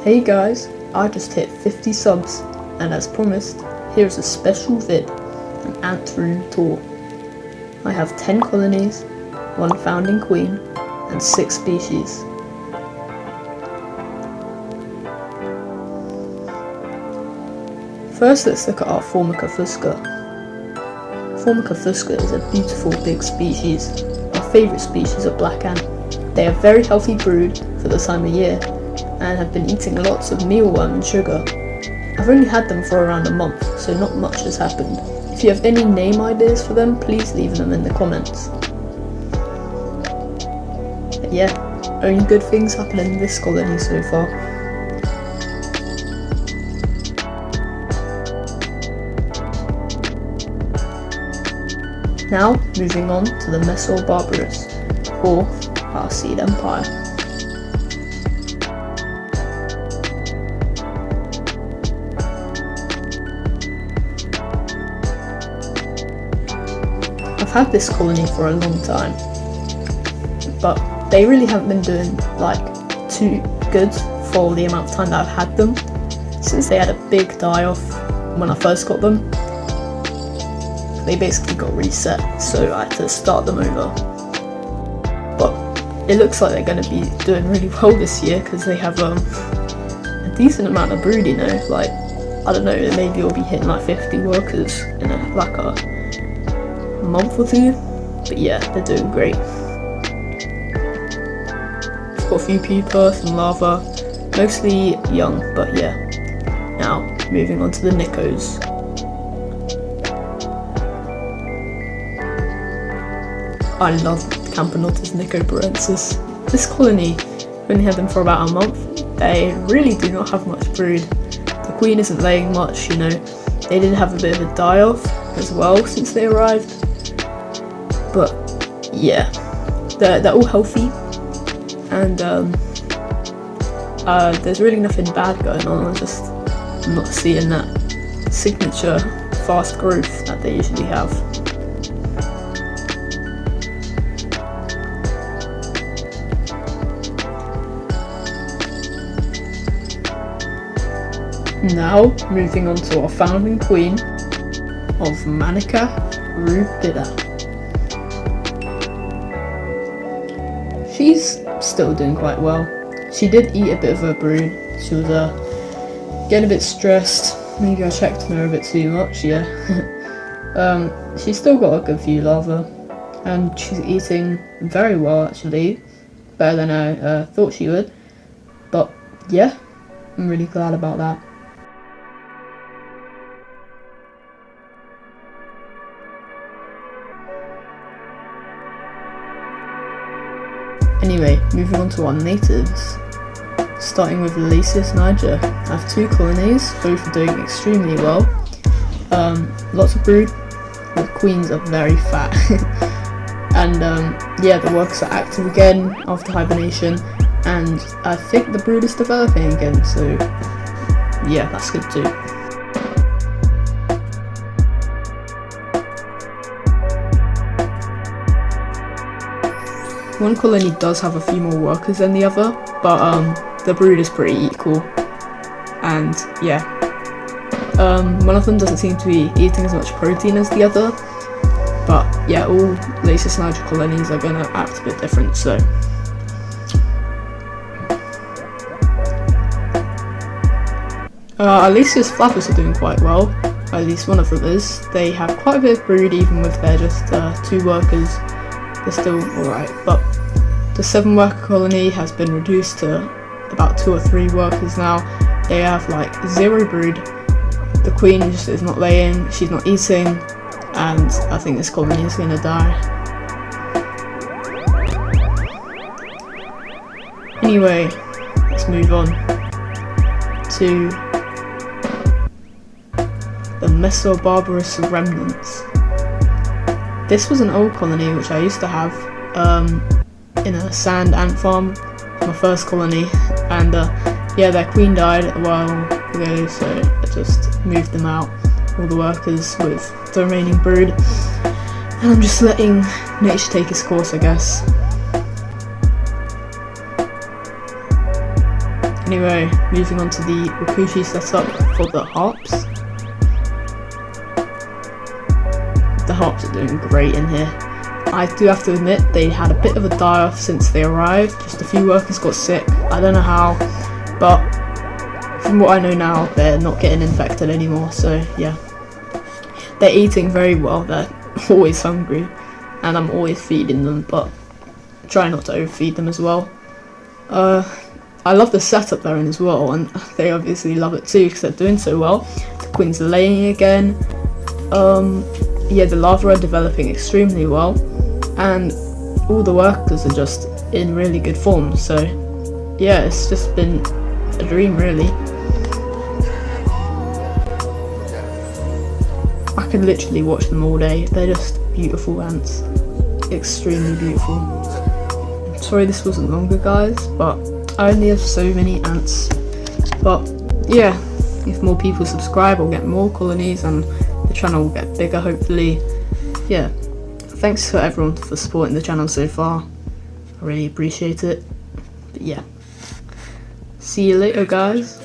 Hey guys, I just hit 50 subs, and as promised, here's a special vid, an ant room tour. I have 10 colonies, 1 founding queen, and 6 species. First, let's look at our Formica fusca. Formica fusca is a beautiful big species, our favourite species of black ant. They are very healthy brood for the time of year, and have been eating lots of mealworm and sugar. I've only had them for around a month, so not much has happened. If you have any name ideas for them, please leave them in the comments. But yeah, only good things happen in this colony so far. Now, moving on to the Messor Barbarus, or our seed empire. I've had this colony for a long time, but they really haven't been doing too good for the amount of time that I've had them, since they had a big die-off when I first got them. They basically got reset, so I had to start them over. But it looks like they're going to be doing really well this year, because they have a decent amount of brood, you know, I don't know, maybe we'll be hitting 50 workers in a month or two, but yeah, they're doing great. Got a few pupa, some larvae, mostly young, but yeah. Now, moving on to the Nicos. I love C.Nicobarensis. This colony, only had them for about a month. They really do not have much brood. The queen isn't laying much, you know. They did have a bit of a die-off as well since they arrived. But yeah, they're all healthy, and there's really nothing bad going on. I'm just not seeing that signature fast growth that they usually have. Now, moving on to our founding queen of Manica Rubida. She's still doing quite well. She did eat a bit of her brood. She was getting a bit stressed. Maybe I checked on her a bit too much, yeah. She's still got a good few larvae, and she's eating very well actually, better than I thought she would. But yeah, I'm really glad about that. Anyway, moving on to our natives. Starting with Lasius niger. I have 2 colonies, both are doing extremely well. Lots of brood, the queens are very fat. And yeah, the workers are active again after hibernation, and I think the brood is developing again, so yeah, that's good too. One colony does have a few more workers than the other, but the brood is pretty equal, and yeah, one of them doesn't seem to be eating as much protein as the other, but yeah, all Lasius niger colonies are going to act a bit different, so. Lasius flappers are doing quite well, at least one of them is. They have quite a bit of brood even with their just 2 workers. They're still alright, but the 7 worker colony has been reduced to about 2 or 3 workers now. They have 0 brood. The queen just is not laying, she's not eating, and I think this colony is gonna die. Anyway, let's move on to the Messor Barbarus remnants. This was an old colony which I used to have in a sand ant farm, my first colony, and yeah, their queen died a while ago, so I just moved them out, all the workers with the remaining brood, and I'm just letting nature take its course, I guess. Anyway, moving on to the Rakushi setup for the harps. The harps are doing great in here. I do have to admit they had a bit of a die-off since they arrived. Just a few workers got sick. I don't know how, but from what I know now, they're not getting infected anymore. So yeah, they're eating very well. They're always hungry, and I'm always feeding them, but try not to overfeed them as well. I love the setup they're in as well, and they obviously love it too because they're doing so well. The queens are laying again. Yeah, the larvae are developing extremely well, and all the workers are just in really good form. So yeah, it's just been a dream really. I can literally watch them all day. They're just beautiful ants, extremely beautiful. I'm sorry this wasn't longer, guys, but I only have so many ants. But yeah, if more people subscribe, I'll get more colonies and the channel will get bigger hopefully. Yeah, thanks for everyone for supporting the channel so far. I really appreciate it. But yeah, see you later guys.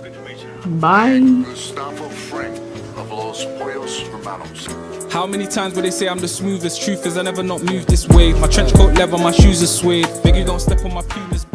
Bye. How many times will they say I'm the smoothest? Truth is I never not moved this way. My trench coat leather, my shoes are suede. Beg you don't step on my pumas.